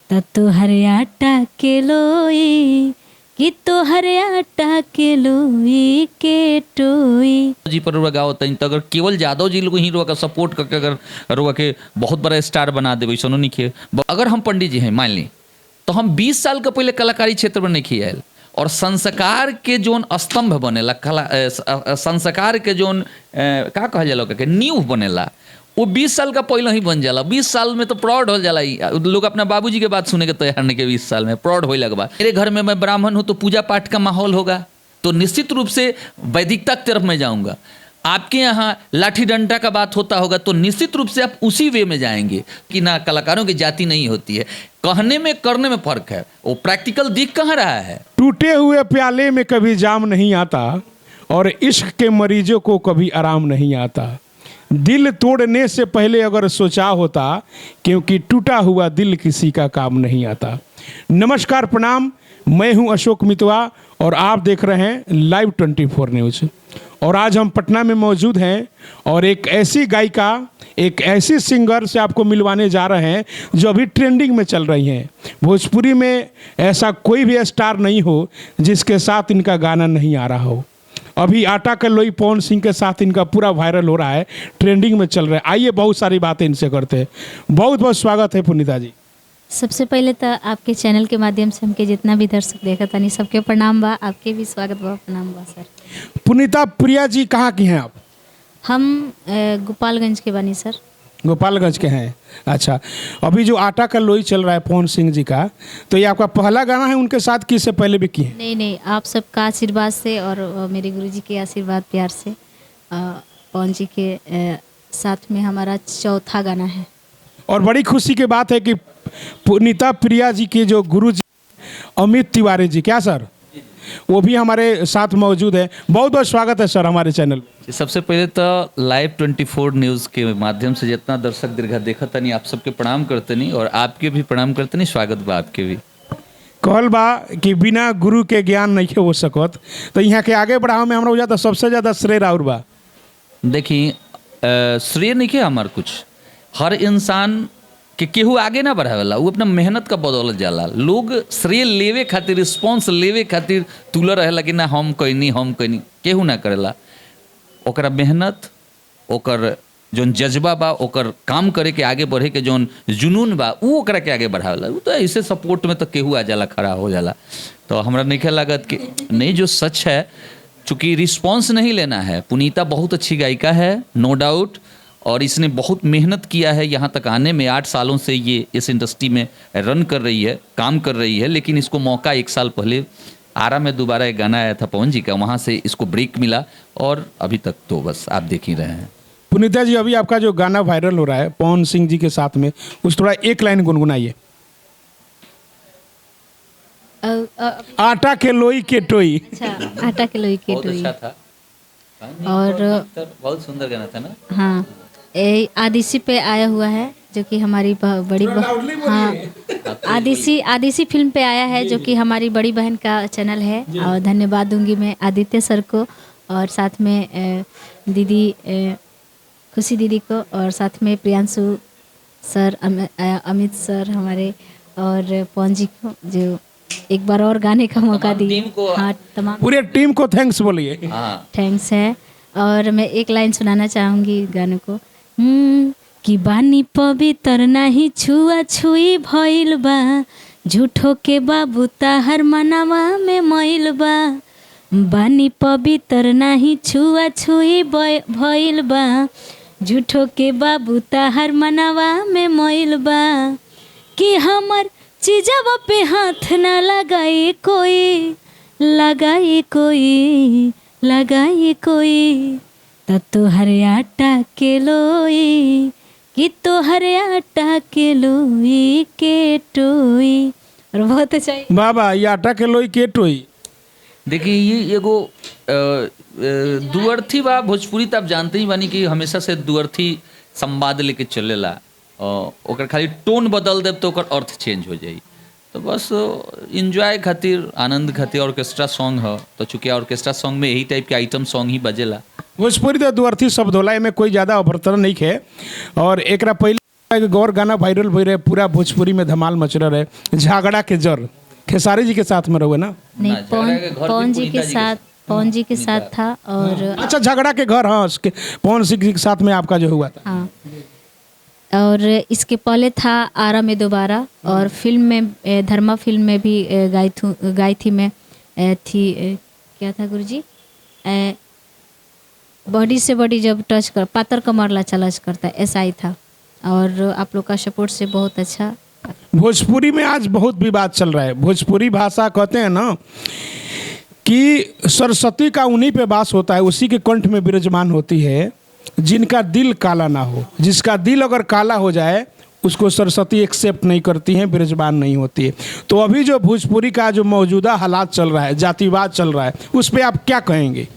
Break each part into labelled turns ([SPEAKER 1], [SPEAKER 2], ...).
[SPEAKER 1] त तोहर आटा के लोई कि तोहर आटा के लोई के टोई
[SPEAKER 2] जी पर रुआ गाओ तनी तो अगर केवल यादव जी लोग ही रुआ का सपोर्ट करके अगर रुआ के बहुत बड़ा स्टार बना देवे सोनो नहीं खे। अगर हम पंडित जी हैं मान ली तो हम 20 साल के पहले कलाकारी क्षेत्र में नहीं खियाल और संस्कार के जोन स्तंभ बनेला कला संस्कार के जोन का कहल जाला के नींव बनेला वो 20 साल का पहले ही बन जाला। 20 साल में तो प्रौढ़ हो जाला। लोग अपना बाबूजी के बात सुने के तैयार नहीं के 20 साल में प्रौढ़ हो लगा। मेरे घर में मैं ब्राह्मण हूँ तो पूजा पाठ का माहौल होगा तो निश्चित रूप से वैदिकता की तरफ मैं जाऊँगा। आपके यहाँ लाठी डंडा का बात होता होगा तो निश्चित रूप से आप उसी वे में जाएंगे कि ना कलाकारों की जाति नहीं होती है। कहने में करने में फर्क है। वो प्रैक्टिकल दिख कहाँ रहा है।
[SPEAKER 3] टूटे हुए प्याले में कभी जाम नहीं आता और इश्क के मरीजों को कभी आराम नहीं आता। दिल तोड़ने से पहले अगर सोचा होता क्योंकि टूटा हुआ दिल किसी का काम नहीं आता। नमस्कार प्रणाम, मैं हूं अशोक मितवा और आप देख रहे हैं लाइव 24 न्यूज़। और आज हम पटना में मौजूद हैं और एक ऐसी गायिका एक ऐसी सिंगर से आपको मिलवाने जा रहे हैं जो अभी ट्रेंडिंग में चल रही हैं। भोजपुरी में ऐसा कोई भी स्टार नहीं हो जिसके साथ इनका गाना नहीं आ रहा हो। अभी आटा का लोई पवन सिंह के साथ इनका पूरा वायरल हो रहा है, ट्रेंडिंग में चल रहा है। आइए बहुत सारी बातें इनसे करते हैं। बहुत बहुत स्वागत है पुनीता जी।
[SPEAKER 1] सबसे पहले तो आपके चैनल के माध्यम से हमके जितना भी दर्शक देखा तानी सबके प्रणाम बा। आपके भी स्वागत बा, प्रणाम बा सर।
[SPEAKER 3] पुनीता प्रिया जी कहाँ की हैं आप?
[SPEAKER 1] हम गोपालगंज के बानी सर।
[SPEAKER 3] गोपालगंज के हैं, अच्छा। अभी जो आटा का लोई चल रहा है पवन सिंह जी का, तो ये आपका पहला गाना है उनके साथ कि इससे पहले भी किए हैं?
[SPEAKER 1] नहीं, आप सबका आशीर्वाद से और मेरे गुरुजी के आशीर्वाद प्यार से पवन जी के साथ में हमारा चौथा गाना है। और
[SPEAKER 3] बड़ी खुशी की बात है कि पुनीता प्रिया जी के जो गुरु जी अमित तिवारी जी, क्या सर, वो भी हमारे साथ मौजूद है। बहुत बहुत स्वागत है सर हमारे चैनल।
[SPEAKER 2] सबसे पहले तो लाइव 24 न्यूज़ के माध्यम से जितना दर्शक दीर्घा देखा तनी आप सबके प्रणाम करते नहीं और आपके भी प्रणाम करते नहीं, स्वागत बा आपके भी।
[SPEAKER 3] कहल बा कि बिना गुरु के ज्ञान नहीं हो सकत, तो यहाँ के आगे बढ़ाव में हमरा तो सबसे ज़्यादा श्रेय राउर बा।
[SPEAKER 2] देखिए श्रेय नहीं है हमार कुछ, हर इंसान कि केहू आगे ना बढ़ावेला, वो अपना मेहनत का बदौलत जाला। लोग श्रेय लेवे खातिर रिस्पॉन्स लेवे खातिर तुला रहेला कि ना हम कैनी केहू ना करेला। ओकरा मेहनत ओकर जोन जज्बा बा ओकर काम करे के आगे बढ़े के जोन जुनून बा वो ओकरा के आगे बढ़ावेला। वो तो ऐसे सपोर्ट में तो केहू आ जाला, खड़ा हो जाला। तो हमरा नहीं लागत कि नहीं, जो सच है चूँकि रिस्पॉन्स नहीं लेना है। पुनीता बहुत अच्छी गायिका है, नो डाउट, और इसने बहुत मेहनत किया है यहाँ तक आने में। 8 सालों से ये इस इंडस्ट्री में रन कर रही है, काम कर रही है। लेकिन इसको मौका 1 साल पहले आरा में दोबारा एक गाना आया था पवन जी का, वहाँ से इसको ब्रेक मिला और अभी तक तो बस आप देख ही रहे हैं।
[SPEAKER 3] पुनीता जी, अभी आपका जो गाना वायरल हो रहा है पवन सिंह जी के साथ में, उस थोड़ा एक लाइन गुनगुनाइए। आटा के लोई के टोई।
[SPEAKER 1] अच्छा, आटा के लोई के टोई
[SPEAKER 2] अच्छा था
[SPEAKER 1] और
[SPEAKER 2] बहुत सुंदर गाना था ना।
[SPEAKER 1] हाँ, आदिशी पे आया हुआ है जो कि हमारी बड़ी हाँ आदिशी फिल्म पे आया है जो कि हमारी बड़ी बहन का चैनल है। और धन्यवाद दूंगी मैं आदित्य सर को और साथ में दीदी खुशी दीदी को और साथ में प्रियांशु सर, अमित सर हमारे और पवन जी को जो एक बार और गाने का मौका दिए। हाँ, तमाम
[SPEAKER 3] पूरे टीम को थैंक्स बोलिए।
[SPEAKER 1] थैंक्स है। और मैं एक लाइन सुनाना चाहूँगी गाने को। कि बानी पवित्र नाही छुआ छुई भइल बा, झूठो के बाबू ताहर मनवा में मैल बा। बानी पवित्र नाही छुआ छुई भइल बा, झूठो के बाबू ताहर मनवा में मैल बा। कि हमर चीजवा पे हाथ ना लगाए कोई, लगाए कोई, लगाए कोई। त तोहर आटा के लोई कि तोहर आटा के लोई के टोई। और बहुत अच्छा
[SPEAKER 3] बाबा, ये आटा के लोई के टोई।
[SPEAKER 2] देखिए ये एगो दुअर्थी बा। भोजपुरी तो आप जानते ही बानी कि हमेशा से दुअर्थी संवाद लेके चलेला। ओकर खाली टोन बदल देब तो ओकर अर्थ चेंज हो जाई। तो बस इंजॉय खातिर, आनंद खातिर ऑर्केस्ट्रा सॉन्ग है। तो चूँकि ऑर्केस्ट्रा सॉन्ग में यही टाइप के आइटम सॉन्ग ही बजेला।
[SPEAKER 3] भोजपुरी तो दुअर्थी शब्द होला, में कोई ज़्यादा अभ्यर्थना नहीं है। और एक पहले एक गौर गाना वायरल हो रहा है, पूरा भोजपुरी में धमाल मच रहा है, झगड़ा के जर खेसारी जी के साथ में रहो ना।
[SPEAKER 1] नहीं,
[SPEAKER 2] ना, झगड़ा के घर
[SPEAKER 1] पवन
[SPEAKER 2] भी
[SPEAKER 1] जी के
[SPEAKER 2] पुनीता जी के
[SPEAKER 1] साथ, पवन जी के साथ था। और
[SPEAKER 3] अच्छा, झगड़ा के घर, हाँ, उसके पवन सिंह जी के साथ में आपका जो हुआ था।
[SPEAKER 1] हाँ, और इसके पहले था आरा में दोबारा, और फिल्म में धर्मा फिल्म में भी गाई थी मैं, क्या था गुरुजी, बॉडी से बॉडी जब टच कर पातर कमरला चलच करता है, ऐसा ही था। और आप लोग का सपोर्ट से बहुत अच्छा।
[SPEAKER 3] भोजपुरी में आज बहुत विवाद चल रहा है। भोजपुरी भाषा कहते हैं ना कि सरस्वती का उन्हीं पे वास होता है, उसी के कंठ में विराजमान होती है जिनका दिल काला ना हो। जिसका दिल अगर काला हो जाए उसको सरस्वती एक्सेप्ट नहीं करती हैं, विराजमान नहीं होती है। तो अभी जो भोजपुरी का जो मौजूदा हालात चल रहा है, जातिवाद चल रहा है, उस पर आप क्या कहेंगे?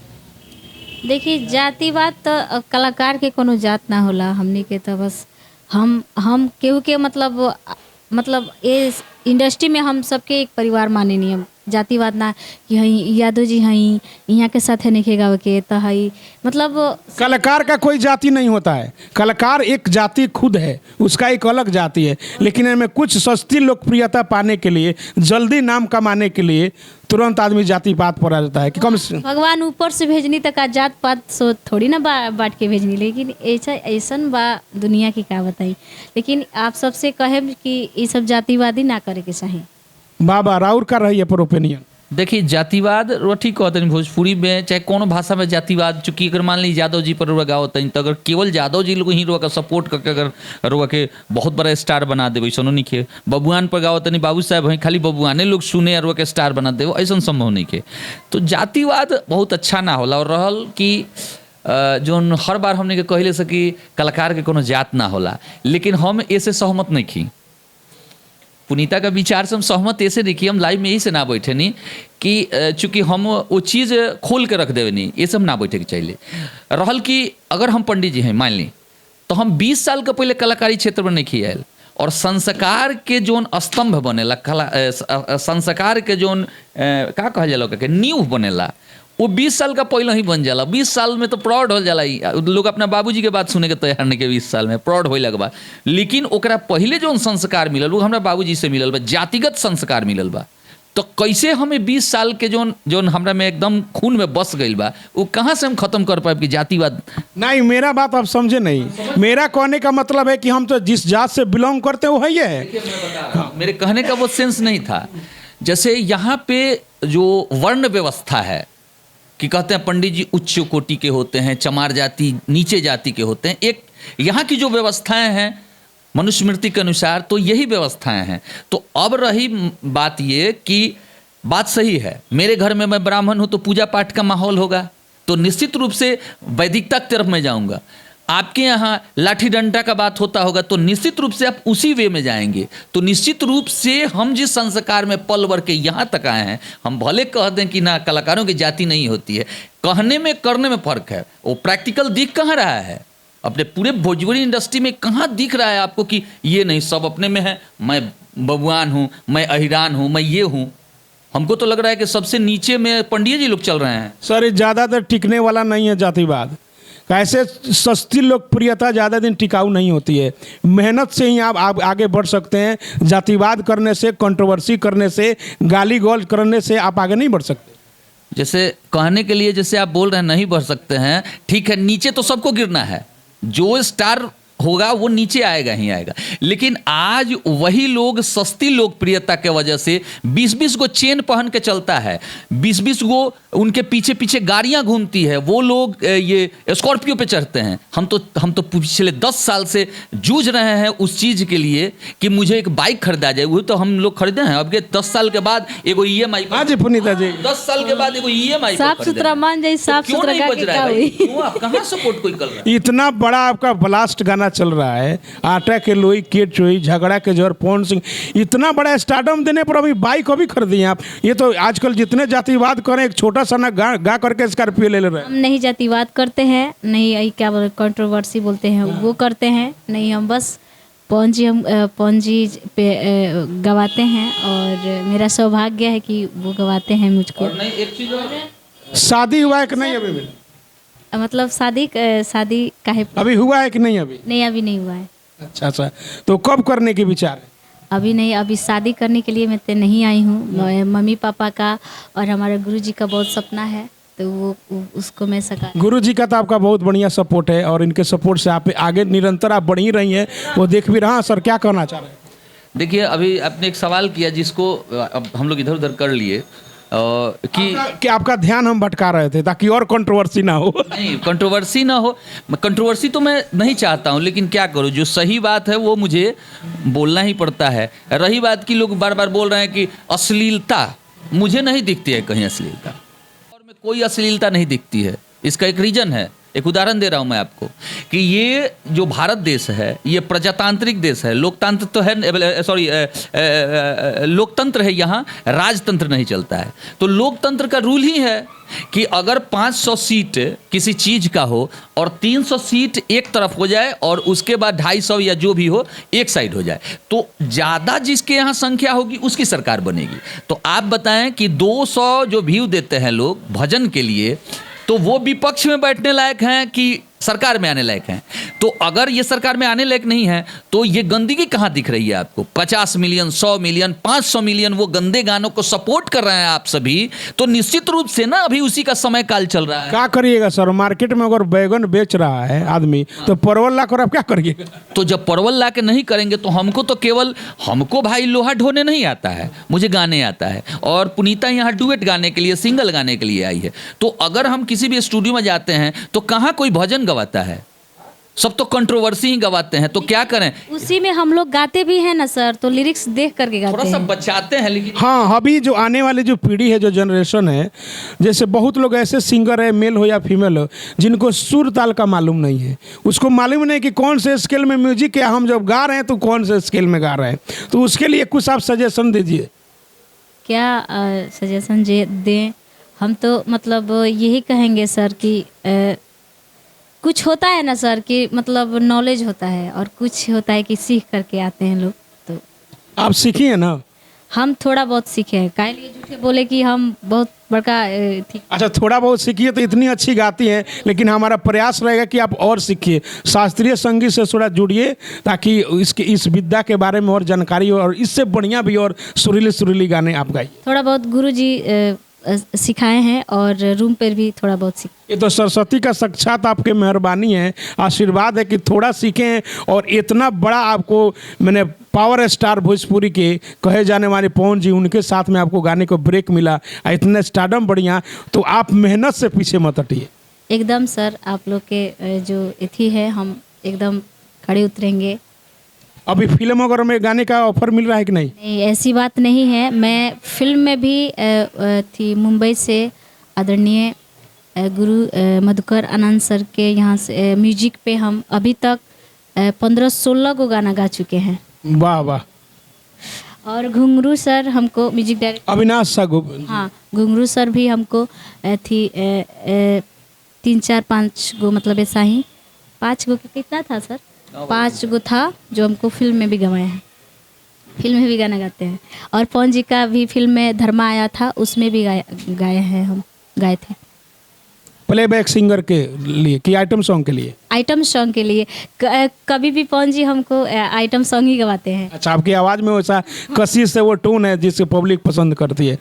[SPEAKER 1] देखिए, जातिवाद तो कलाकार के कोनो जात ना होला, हमनी के तो बस हम केहू के मतलब ये इंडस्ट्री में हम सबके एक परिवार माने नहीं। हम जातिवाद ना कि हई यादव जी हई यहाँ के साथ है नहीं गाँव के तो हई, मतलब
[SPEAKER 3] कलाकार का कोई जाति नहीं होता है। कलाकार एक जाति खुद है, उसका एक अलग जाति है। लेकिन इनमें कुछ सस्ती लोकप्रियता पाने के लिए, जल्दी नाम कमाने के लिए तुरंत आदमी जाति पात पर आ जाता है कि कम से
[SPEAKER 1] भगवान ऊपर से भेजनी तक का जात पात सो थोड़ी ना बांट के भेजनी। लेकिन ऐसन बा दुनिया की का बताई। लेकिन आप सबसे कहे कि ये सब जातिवादी ना करे के चाहिए।
[SPEAKER 3] बाबा राउर का रही है पर ओपिनियन।
[SPEAKER 2] देखिए, जातिवाद वो ठीक कहते हैं भोजपुरी में, चाहे कोनो भाषा में जातिवाद, चूंकि अगर मान ली यादव जी पर रुआ गावत हैं, तो अगर केवल यादव जी लोग ही रुआ का सपोर्ट करके अगर रुआ के बहुत बड़ा स्टार बना देवे, ऐसा नहीं खे। बबुआन पर गावत नहीं, बाबू साहब हैं, खाली बबुआने लोग सुने और रुआ के स्टार बना देवे, ऐसा संभव नहीं खे। तो जातिवाद बहुत अच्छा ना होला। और रहल कि जो हर बार हमने के कहले से कि कलाकार के कोनो जात ना होला, लेकिन हम ऐसे सहमत नहीं खी। पुनीता का विचार से हम सहमत ऐसे देखिए, हम लाइव में यही से ना बैठे नहीं कि चूंकि हम वो चीज़ खोल के रख देवे नहीं, ये सब ना बैठे के चाहिए। रहल कि अगर हम पंडित जी हैं मान ली, तो हम 20 साल का पहले कलाकारी क्षेत्र में नहीं खियाल, और संस्कार के जोन स्तंभ बनेला, संस्कार के जोन का कहल जाला के नींव बनेला, वो 20 साल का पहले ही बन जाला। 20 साल में तो प्रौढ़ हो जाला। लोग अपना बाबूजी के बात सुने के तैयार नहीं के 20 साल में प्रौढ़ होइला के बाद। लेकिन ओकरा पहले जो संस्कार मिलल वो हमरा बाबूजी से मिलल बा, जातिगत संस्कार मिलल बा। तो कैसे हमें 20 साल के जोन हमरा में एकदम खून में बस गईल बा, वो कहाँ से हम खत्म कर पाए कि जातिवाद?
[SPEAKER 3] नहीं, मेरा बात आप समझे नहीं। मेरा कहने का मतलब है कि हम तो जिस जात से बिलोंग करते हैं वो है।
[SPEAKER 2] मेरे कहने का वो सेंस नहीं था। जैसे यहाँ पे जो वर्ण व्यवस्था है कि कहते हैं पंडित जी उच्च कोटि के होते हैं, चमार जाति नीचे जाति के होते हैं। एक यहाँ की जो व्यवस्थाएं हैं मनुस्मृति के अनुसार, तो यही व्यवस्थाएं हैं। तो अब रही बात ये कि बात सही है, मेरे घर में मैं ब्राह्मण हूँ तो पूजा पाठ का माहौल होगा, तो निश्चित रूप से वैदिकता की तरफ मैं जाऊँगा। आपके यहाँ लाठी डंडा का बात होता होगा तो निश्चित रूप से आप उसी वे में जाएंगे। तो निश्चित रूप से हम जिस संस्कार में पल भर के यहाँ तक आए हैं, हम भले कह दें कि ना कलाकारों की जाति नहीं होती है, कहने में करने में फर्क है। वो प्रैक्टिकल दिख कहाँ रहा है? अपने पूरे भोजपुरी इंडस्ट्री में कहाँ दिख रहा है आपको कि ये नहीं, सब अपने में है, मैं बबुआन हूँ, मैं अहिरान हूँ, मैं ये हूँ। हमको तो लग रहा है कि सबसे नीचे में पंडित जी लोग चल रहे हैं।
[SPEAKER 3] सर, ज़्यादातर टिकने वाला नहीं है जातिवाद। कैसे सस्ती लोकप्रियता ज़्यादा दिन टिकाऊ नहीं होती है। मेहनत से ही आप आगे बढ़ सकते हैं। जातिवाद करने से, कंट्रोवर्सी करने से, गाली गौज करने से आप आगे नहीं बढ़ सकते।
[SPEAKER 2] जैसे कहने के लिए जैसे आप बोल रहे हैं नहीं बढ़ सकते हैं, ठीक है, नीचे तो सबको गिरना है। जो स्टार होगा वो नीचे आएगा ही आएगा। लेकिन आज वही लोग सस्ती लोकप्रियता के वजह से 20-20 गो चेन पहन के चलता है, 20-20 गो उनके पीछे पीछे गाड़ियां घूमती है, वो लोग ये स्कॉर्पियो पे चढ़ते हैं। हम तो पिछले 10 साल से जूझ रहे हैं उस चीज़ के लिए कि मुझे एक बाइक खरीदा जाए। वो तो हम लोग खरीदे हैं। अब के 10 साल के बाद एगो EMI,
[SPEAKER 3] हाँ जी पुनीता जी,
[SPEAKER 2] 10 साल के बाद एगो EMI
[SPEAKER 1] साफ सुथरा मान जाए, साफ सुथरा का क्या हुई?
[SPEAKER 2] क्यों आप कहाँ सपोर्ट कोई कर रहा है?
[SPEAKER 3] इतना बड़ा आपका ब्लास्ट गाना चल रहा है, आटा के लोई केट चोई, झगड़ा के जोर, पवन सिंह, इतना बड़ा स्टार्टअप देने पर अभी बाइक अभी खरीदी हैं आप। ये तो आजकल जितने जातिवाद करें, एक छोटा सा ना गा करके स्कॉर्पियो ले रहे हैं।
[SPEAKER 1] हम नहीं जातिवाद करते हैं, नहीं यही क्या कंट्रोवर्सी बोलते हैं वो करते हैं, नहीं हम बस पवन जी पे गवाते हैं। और मेरा सौभाग्य है कि वो गवाते हैं मुझको।
[SPEAKER 2] और नहीं, एक चीज और है,
[SPEAKER 3] शादी हुआ है कि नहीं अभी भी?
[SPEAKER 1] मतलब शादी काहे
[SPEAKER 3] अभी हुआ है कि नहीं अभी?
[SPEAKER 1] नहीं, अभी नहीं हुआ है।
[SPEAKER 3] अच्छा अच्छा, तो कब करने के विचार है?
[SPEAKER 1] अभी नहीं, अभी शादी करने के लिए मैं तो नहीं आई हूँ। मम्मी पापा का और हमारे गुरुजी का बहुत सपना है, तो उसको मैं साकार।
[SPEAKER 3] गुरु जी का तो आपका बहुत बढ़िया सपोर्ट है और इनके सपोर्ट से आप आगे निरंतर आप बढ़ ही रही हैं, वो देख भी रहा। सर क्या कहना चाह रहे हैं?
[SPEAKER 2] देखिए, अभी आपने एक सवाल किया जिसको अब हम लोग इधर उधर कर लिए कि
[SPEAKER 3] आपका ध्यान हम भटका रहे थे ताकि और कंट्रोवर्सी ना हो।
[SPEAKER 2] नहीं, कंट्रोवर्सी ना हो। कंट्रोवर्सी तो मैं नहीं चाहता हूँ, लेकिन क्या करूँ, जो सही बात है वो मुझे बोलना ही पड़ता है। रही बात कि लोग बार बार बोल रहे हैं कि अश्लीलता, मुझे नहीं दिखती है कहीं अश्लीलता, और में कोई अश्लीलता नहीं दिखती है। इसका एक रीज़न है, एक उदाहरण दे रहा हूं मैं आपको कि ये जो भारत देश है ये प्रजातांत्रिक देश है। लोकतंत्र तो है, सॉरी, लोकतंत्र है, यहाँ राजतंत्र नहीं चलता है। तो लोकतंत्र का रूल ही है कि अगर 500 सीट किसी चीज़ का हो और 300 सीट एक तरफ हो जाए और उसके बाद 250 या जो भी हो एक साइड हो जाए, तो ज़्यादा जिसके यहाँ संख्या होगी उसकी सरकार बनेगी। तो आप बताएं कि 200 जो व्यू देते हैं लोग भजन के लिए, तो वो विपक्ष में बैठने लायक हैं कि सरकार में आने लायक हैं? तो अगर ये सरकार में आने लायक नहीं है तो ये गंदगी कहाँ दिख रही है आपको? 50 मिलियन, 100 मिलियन, 500 मिलियन वो गंदे गानों को सपोर्ट कर रहे हैं आप सभी, तो निश्चित रूप से ना अभी उसी का समय काल चल रहा है।
[SPEAKER 3] क्या करिएगा सर, मार्केट में अगर बैगन बेच रहा है आदमी तो परवल ला कर आप क्या करिएगा?
[SPEAKER 2] तो जब परवल ला के नहीं करेंगे तो हमको भाई लोहा ढोने नहीं आता है, मुझे गाने आता है। और पुनीता यहाँ डुएट गाने के लिए, सिंगल गाने के लिए आई है। तो अगर हम किसी भी स्टूडियो में जाते हैं तो कहाँ कोई भजन गवाता है, सब तो कंट्रोवर्सी ही गवाते हैं। तो क्या करें,
[SPEAKER 1] उसी में हम लोग गाते भी हैं ना सर, तो लिरिक्स देख करके गाते
[SPEAKER 2] थोड़ा सा
[SPEAKER 1] हैं।
[SPEAKER 2] बचाते हैं। लेकिन
[SPEAKER 3] हाँ, अभी जो आने वाली जो पीढ़ी है, जो जनरेशन है, जैसे बहुत लोग ऐसे सिंगर है, मेल हो या फीमेल हो, जिनको सुर ताल का मालूम नहीं है। उसको मालूम नहीं कि कौन से स्केल में म्यूजिक है, हम जब गा रहे हैं तो कौन से स्केल में गा रहे हैं। तो उसके लिए कुछ आप सजेशन दीजिए।
[SPEAKER 1] क्या सजेशन दें? हम तो मतलब यही कहेंगे सर कि कुछ होता है ना सर कि मतलब नॉलेज होता है और कुछ होता है कि सीख करके आते हैं लोग। तो
[SPEAKER 3] आप सीखिए ना।
[SPEAKER 1] हम थोड़ा बहुत सीखे हैं, काहे लिए झूठे बोले कि हम बहुत बड़का थी।
[SPEAKER 3] अच्छा, थोड़ा बहुत सीखिए तो इतनी अच्छी गाती हैं, लेकिन हमारा प्रयास रहेगा कि आप और सीखिए, शास्त्रीय संगीत से थोड़ा जुड़िए ताकि इस विद्या के बारे में और जानकारी हो और इससे बढ़िया भी और सुरीले सुरीली गाने आप गाइए।
[SPEAKER 1] थोड़ा बहुत गुरुजी सिखाए हैं और रूम पर भी थोड़ा बहुत सीख।
[SPEAKER 3] ये तो सरस्वती का साक्षात आपके मेहरबानी है, आशीर्वाद है कि थोड़ा सीखें और इतना बड़ा आपको मैंने पावर स्टार भोजपुरी के कहे जाने वाले पवन जी, उनके साथ में आपको गाने को ब्रेक मिला, इतने स्टारडम बढ़िया। तो आप मेहनत से पीछे मत हटिए।
[SPEAKER 1] एकदम सर, आप लोग के जो इथी है, हम एकदम खड़े उतरेंगे।
[SPEAKER 3] अभी फिल्म वगैरह में गाने का ऑफर मिल रहा है कि नहीं?
[SPEAKER 1] नहीं, ऐसी बात नहीं है। मैं फिल्म में भी थी, मुंबई से आदरणीय गुरु मधुकर आनंद सर के यहाँ से म्यूजिक पे हम अभी तक 15-16 को गाना गा चुके हैं।
[SPEAKER 3] वाह वाह।
[SPEAKER 1] और घुंगरू सर हमको म्यूजिक डायरेक्टर,
[SPEAKER 3] अविनाश सागु।
[SPEAKER 1] हाँ, घुंगरू सर भी हमको थी 3-4-5 गो, मतलब ऐसा ही 5 गो कितना था सर, 5 गो था जो हमको फिल्म में भी गवाए हैं। फिल्म में भी गाना गाते हैं। और पवन जी का भी फिल्म में धर्मा आया था, उसमें भी गाए हैं, हम गाए थे।
[SPEAKER 3] प्लेबैक सिंगर के लिए कि आइटम सॉन्ग के लिए?
[SPEAKER 1] आइटम सॉन्ग के लिए। कभी भी पवन जी हमको आइटम सॉन्ग ही गवाते हैं।
[SPEAKER 3] अच्छा, आपकी आवाज़ में वैसा कशिश से वो टोन है जिससे पब्लिक पसंद करती है।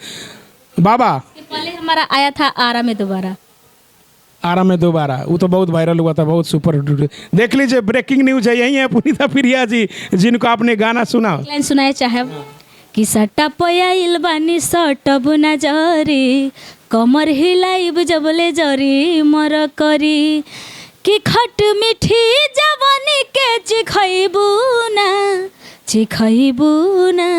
[SPEAKER 3] बाबा,
[SPEAKER 1] पहले हमारा आया था आरा में दोबारा।
[SPEAKER 3] आरा में दोबारा, वो तो बहुत वायरल हुआ था, बहुत सुपर। देख लीजिए, ब्रेकिंग न्यूज है, यही है पुनीता प्रिया जी जिनको आपने गाना सुना।
[SPEAKER 1] लाइन सुनाए चाहे कि सट्टा पयाइल बानी सटब ना जरी, कमर हिलाइब जबले जरी मर करी, कि खट मिठी जवानी के चिखैबू ना,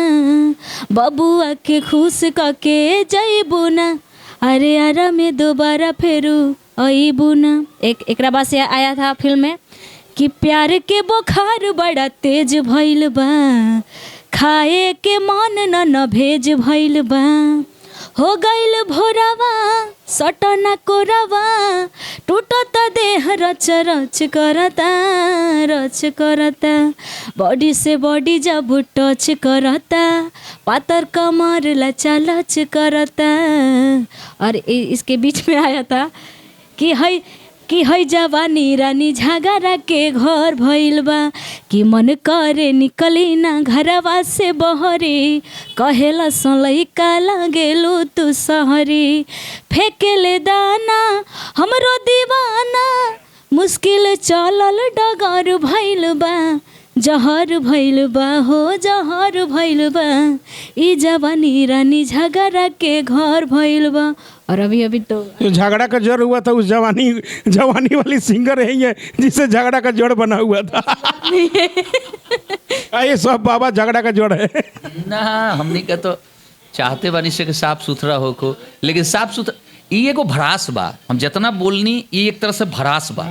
[SPEAKER 1] बबुआ के खुश कके जइबू ना, अरे आरा में दोबारा फेरू अइबू ना। एकरा बाद से आया था फिल्म में कि प्यार के बुखार बड़ा तेज भइल बा, खाए के मन न भेज भइल बा, हो गइल भोरावा सटना कोरावा, टूटत देह रच रच करता, बॉडी से बॉडी जब टच करता, पातर कमर लचा लच करता। और इसके बीच में आया था कि हई कि है जवानी रानी झगड़ा के घर भइल बा कि मन करे निकली ना घरवा से बहरी कहेला लइका लागेलू तू सहरी फेंकेले दाना हमरो दीवाना मुश्किल चलल डगर भइल बा जहर भइल बा हो जहर भइल बा ई जवानी रानी झगड़ा के घर भइल बा। और अभी तो
[SPEAKER 3] जो झगड़ा का जड़ हुआ था उस जवानी वाली सिंगर यही है जिससे झगड़ा का जड़ बना हुआ था। ये सब बाबा झगड़ा का जड़ है
[SPEAKER 2] ना। हमने का तो चाहते बानी से कि साफ सुथरा हो को, लेकिन साफ सुथरा ये एगो भरास बा। हम जितना बोलनी ये एक तरह से भरास बा।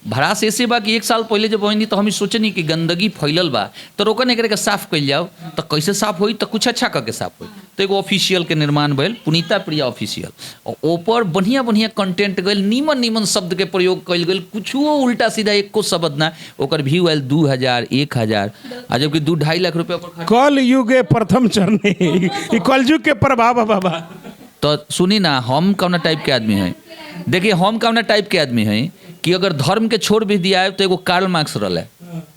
[SPEAKER 2] भरास ऐसे बा कि 1 साल पहले जब बनी तो हम सोचनी कि गंदगी फैलल बा तो रोकने करे के साफ कइल जाओ तो कैसे साफ होई तो कुछ अच्छा करके साफ होई। तो एगो ऑफिशियल के निर्माण भइल पुनीता प्रिया ऑफिशियल और ऊपर बढ़िया बढ़िया कंटेंट गइल नीमन नीमन शब्द के प्रयोग कइल गइल कुछो उल्टा सीधा एको शब्द ना। ओकर व्यू आयल 2000 1000 आ जबकि 2-2.5 लाख रुपया पर
[SPEAKER 3] कल युगे प्रथम चरणे ई कलयुग के प्रभाव बाबा।
[SPEAKER 2] तो सुनी ना हम कौना टाइप के आदमी हैं। देखिए हम कौना टाइप के आदमी हैं कि अगर धर्म के छोड़ भी दिया है तो एगो कार्ल मार्क्स रहल है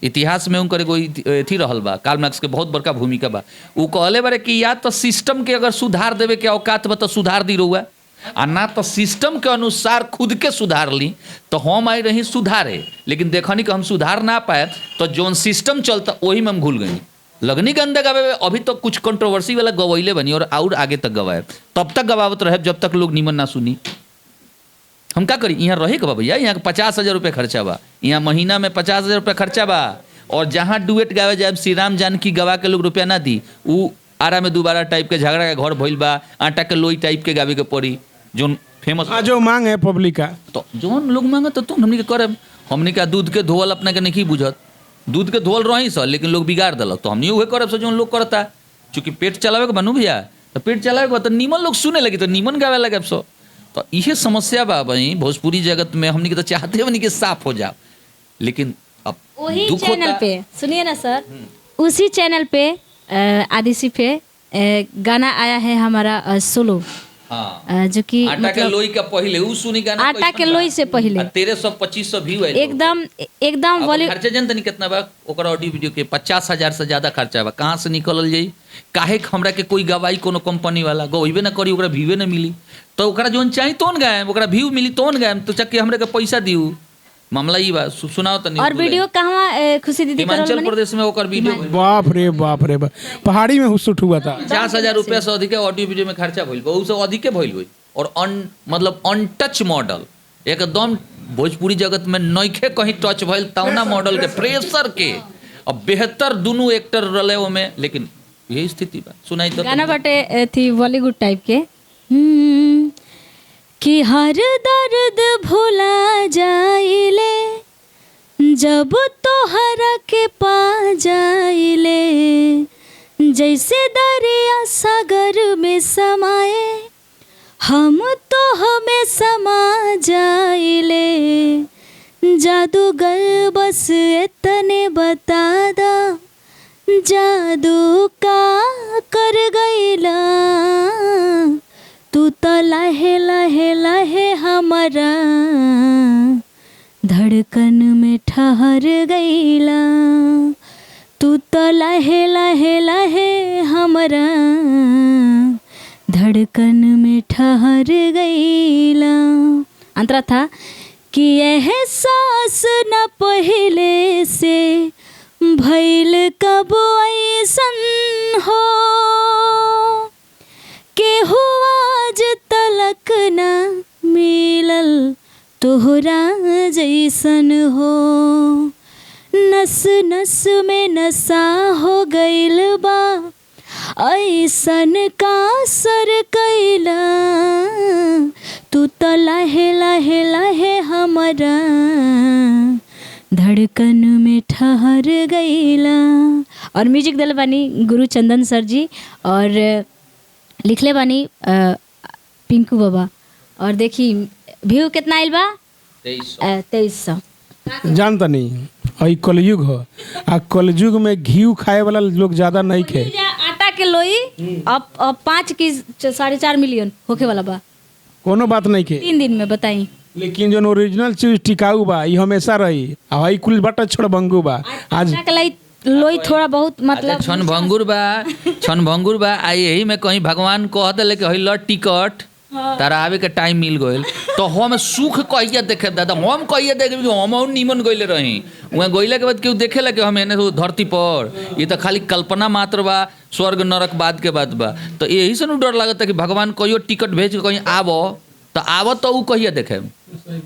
[SPEAKER 2] इतिहास में उनकर एगो अथी रहल बा। कार्ल मार्क्स के बहुत बड़का भूमिका बा। उ कहले बारे कि या तो सिस्टम के अगर सुधार देवे के औकात बा तो सुधार दी रहुआ आ ना तो सिस्टम के अनुसार खुद के सुधार ली। तो हम आई रही सुधारे लेकिन देखनी कि हम सुधार ना पाए तो जोन सिस्टम चलता वही में हम भूल गई लगनी गंदा गवाए। अभी तो कुछ कंट्रोवर्सी वाला गवैले बनी और आगे तक गवाए तब तक गवावत रहे जब तक लोग निमन ना सुनी। हम क्या करी यहाँ रहे का भैया यहाँ 50,000 रुपये खर्चा बा यहाँ महीना में 50,000 रुपये खर्चा बा और जहाँ डुएट गावे जाए श्री राम जानकी गवा के लोग रुपया ना दी उ आरा में दोबारा टाइप के झगड़ा के घर भइल बा आटा के लोई टाइप के गावे के पड़ी जोन फेमस
[SPEAKER 3] जो मांग है पब्लिक का
[SPEAKER 2] तो जोन लोग मांगे तो तुम हमने के करब। हमने का दूध के धोवल अपना के नहीं बुझत दूध के धोवल रही सर लेकिन लोग बिगाड़ दिलक तो हमने उहे करब से जोन लोग करता चूँकि पेट चलावे के बनू भैया तो पेट चलावे के बाद तो नीमन लोग सुने लगी तो नीमन गावे लगे अब सो। तो यही समस्या बा भाई भोजपुरी जगत में हमने के तो चाहते बनी कि साफ हो जाओ लेकिन अब
[SPEAKER 1] वही
[SPEAKER 2] दुख
[SPEAKER 1] चैनल
[SPEAKER 2] होता।
[SPEAKER 1] पे सुनिए ना सर उसी चैनल पे आदिशी पे गाना आया है हमारा सोलो
[SPEAKER 2] हाँ
[SPEAKER 1] जो कि
[SPEAKER 2] आटा के लोई का पहले उ सुनी गाना
[SPEAKER 1] आटा के लोई से पहले
[SPEAKER 2] 1300-2500 व्यू है
[SPEAKER 1] एकदम वॉल्यूम
[SPEAKER 2] खर्चा जनता नहीं कितना बा ओकर ऑडियो वीडियो के 50,000 से ज्यादा खर्चा बा कहाँ से निकलल जाई काहे हमरा के कोई गवाई कोनो कंपनी वाला गवेबे ना करी ओकरा व्यूवे ना मिली तो ओकरा जोन चाहिए तोन गायब ओकरा व्यू मिली तोन गायब तो चक्के हमरे के पैसा दियो मामला ई बा सुनाओ तनी।
[SPEAKER 1] और वीडियो कहाँ खुशी दीदी
[SPEAKER 2] हिमाचल प्रदेश में ओकर वीडियो
[SPEAKER 3] बाप रे बाप पहाड़ी में शूट हुआ था
[SPEAKER 2] 50,000 रुपया से अधिक ऑडियो वीडियो में खर्चा भइल बा उससे अधिक भइल हुई और मतलब अनटच मॉडल एकदम भोजपुरी जगत में नइखे कहीं टच भइल तौना मॉडल के प्रेशर के अब बेहतर दोनों एक्टर रहे ओमे लेकिन यही स्थिति बा। सुनाई तो
[SPEAKER 1] गाना बाटे थी बॉलीवुड टाइप के कि हर दर्द भुला जाइले जब तोहरा के पा जाइले जैसे दरिया सागर में समाए हम तो हमें समा जाइले जादूगर बस इतने बता दा जादू का कर गईला तू तो लहे लहे लहे हमारा धड़कन में ठहर गईला तू तो लहे लहे लहे हमारा धड़कन में ठहर गईला। अंतरा था कि एहसास न पहले से भइल कब ऐसन हो केहू आज तलक ना मिलल तोहरा जैसन हो नस नस में नशा हो गइल बा ऐसन का सर कैला तू तो लहे लहे लहे हमारा धड़कन में ठहर गईला। और म्यूजिक दिल बानी गुरु चंदन सर जी और लिखले बानी पिंकू बाबा। और देखी व्यू कितना आइल बा 2300।
[SPEAKER 3] जानता नहीं आई कलयुग हो आ कलयुग में घी खाए वाला लोग ज्यादा नहीं खे
[SPEAKER 1] आटा के लोई अब 5 की 4.5 मिलियन होके वाला बा
[SPEAKER 3] कोनो बात नहीं खे
[SPEAKER 1] 3 दिन में बताई
[SPEAKER 3] लेकिन जो ओरिजिनल चीज टिकाऊ बा ये हमेशा रही आ हई कुल बटा छोड़ भंगू बा आज
[SPEAKER 1] आटा के लोई थोड़ा बहुत मतलब
[SPEAKER 2] क्षण भंगुर बा आ यही में कहीं भगवान कह दिले कि हई ल टिकट तारा आवे के टाइम मिल गइल तो हम सुख कहिया देखे दादा हम कहिया देखे कि हम निमन गइले रही वहाँ गइला के बाद केहू देखेला कि हम एने धरती पर ये तो खाली कल्पना मात्र बा स्वर्ग नरक बाद के बात बा तो यही से डर लगता कि भगवान कहियो टिकट भेज के कहीं आबो तो आबो तो ऊ कहिया देखे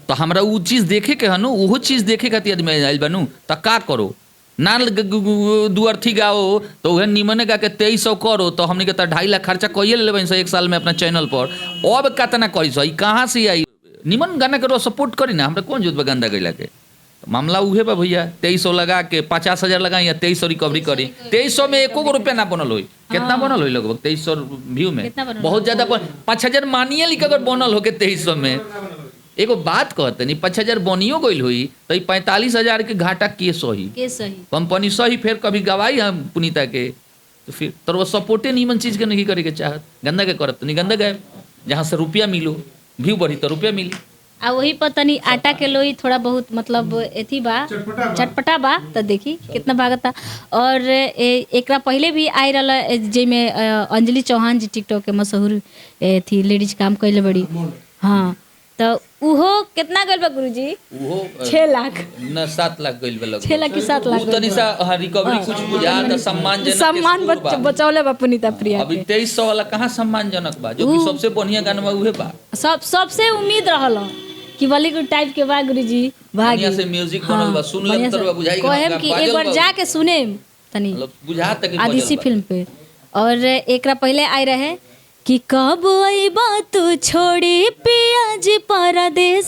[SPEAKER 2] तो हमरा ऊ चीज देखे के हनु उहो चीज देखे खातिर आदमी आइल बानू तो का करो ना दुअर्थी गाओ तो वह निमने गा के 2300 करो तो हमने के 2.5 लाख खर्चा कहिए ले लेबे एक साल में अपना चैनल पर अब कितना करी सो कहाँ से आई निमन गाना करो सपोर्ट करी ना हमरा कौन जोत गंदा गैला के तो मामला उहे बा भैया 2300 लगा के 50,000 लगा या 2300 रिकवरी करी 2300 में एको रुपया ना बनल होई कितना बनल होई लगभग 2300 व्यू में बहुत ज्यादा 5,000 मानिए लिख अगर बनल हो के 2300 में एगो बात कहते नहीं 5,000 बनियो गइल हुई तो 45,000 के घाटा के सही कंपनी सही फिर कभी गवाई हम पुनीता के तो फिर तो वो सपोर्टे नीमन चीज के नहीं करे के चाहत गंदा के करत नहीं गंदा गए जहाँ से रुपया मिलो व्यू बढ़ी तो रुपया मिली
[SPEAKER 1] आ वही पर तनी आटा के लोई थोड़ा बहुत मतलब एथी बा चटपटा बा तो देखी कितना भागता और एकरा पहले भी आई रहा जेमे अंजलि चौहान जी टिकटॉक के मशहूर थी लेडीज काम कैले बड़ी हाँ तो उहो कितना गइल बा गुरुजी
[SPEAKER 2] उहो
[SPEAKER 1] 6 लाख
[SPEAKER 2] न 7 लाख गइल बा
[SPEAKER 1] 6 लाख की 7 लाख
[SPEAKER 2] तनी सा रिकवरी कुछ बुझा सम्मानजनक
[SPEAKER 1] सम्मान बचौले बा पुनीता प्रिया
[SPEAKER 2] अभी 2300 वाला कहाँ सम्मानजनक बा जो कि सबसे बढ़िया गाना उहे बा
[SPEAKER 1] सबसे उम्मीद रहल कि बॉलीवुड टाइप के बा गुरुजी भागी
[SPEAKER 2] बढ़िया से म्यूजिक बनल बा सुन ले तर बुझाई
[SPEAKER 1] कोहेम कि एक बार जाके सुने तनी
[SPEAKER 2] बुझा तक
[SPEAKER 1] आदिसी फिल्म पे और एकरा पहले आई रहे कि कब अइबा तू छोड़ी पिया जी परदेश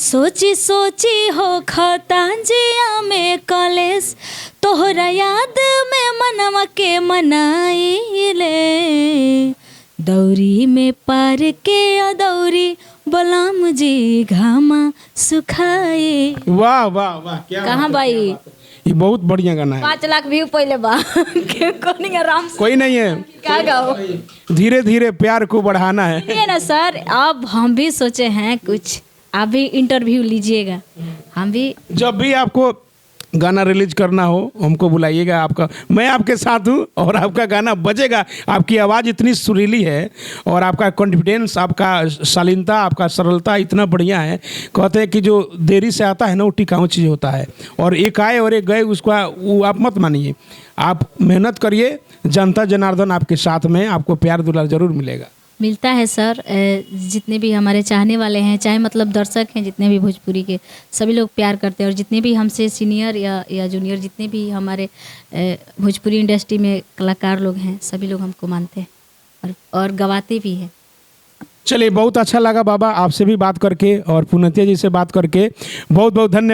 [SPEAKER 1] सोची सोची हो खता जिया में कलेस तोहरा याद में मनवा के मनाइले दौरी में पार के अदौरी बलाम जी घामा सुखाए
[SPEAKER 3] वाह वाह वाह क्या
[SPEAKER 1] कहाँ भाई
[SPEAKER 3] ये बहुत बढ़िया गाना है
[SPEAKER 1] 5 लाख व्यू पहले बा कोनी आराम से
[SPEAKER 3] कोई नहीं है
[SPEAKER 1] क्या गाओ
[SPEAKER 3] धीरे धीरे प्यार को बढ़ाना है
[SPEAKER 1] ये ना सर अब हम भी सोचे हैं कुछ आप भी इंटरव्यू लीजिएगा हम भी
[SPEAKER 3] जब भी आपको गाना रिलीज करना हो हमको बुलाइएगा आपका मैं आपके साथ हूँ और आपका गाना बजेगा आपकी आवाज़ इतनी सुरीली है और आपका कॉन्फिडेंस आपका शालीनता आपका सरलता इतना बढ़िया है कहते हैं कि जो देरी से आता है ना वो टिकाऊ चीज़ होता है और एक आए और एक गए उसका वो आप मत मानिए आप मेहनत करिए जनता जनार्दन आपके साथ में आपको प्यार दुलार जरूर मिलेगा
[SPEAKER 1] मिलता है सर जितने भी हमारे चाहने वाले हैं चाहे मतलब दर्शक हैं जितने भी भोजपुरी के सभी लोग प्यार करते हैं और जितने भी हमसे सीनियर या जूनियर जितने भी हमारे भोजपुरी इंडस्ट्री में कलाकार लोग हैं सभी लोग हमको मानते हैं और गवाते भी हैं।
[SPEAKER 3] चलिए बहुत अच्छा लगा बाबा आपसे भी बात करके और पुनतिया जी से बात करके बहुत बहुत धन्यवाद।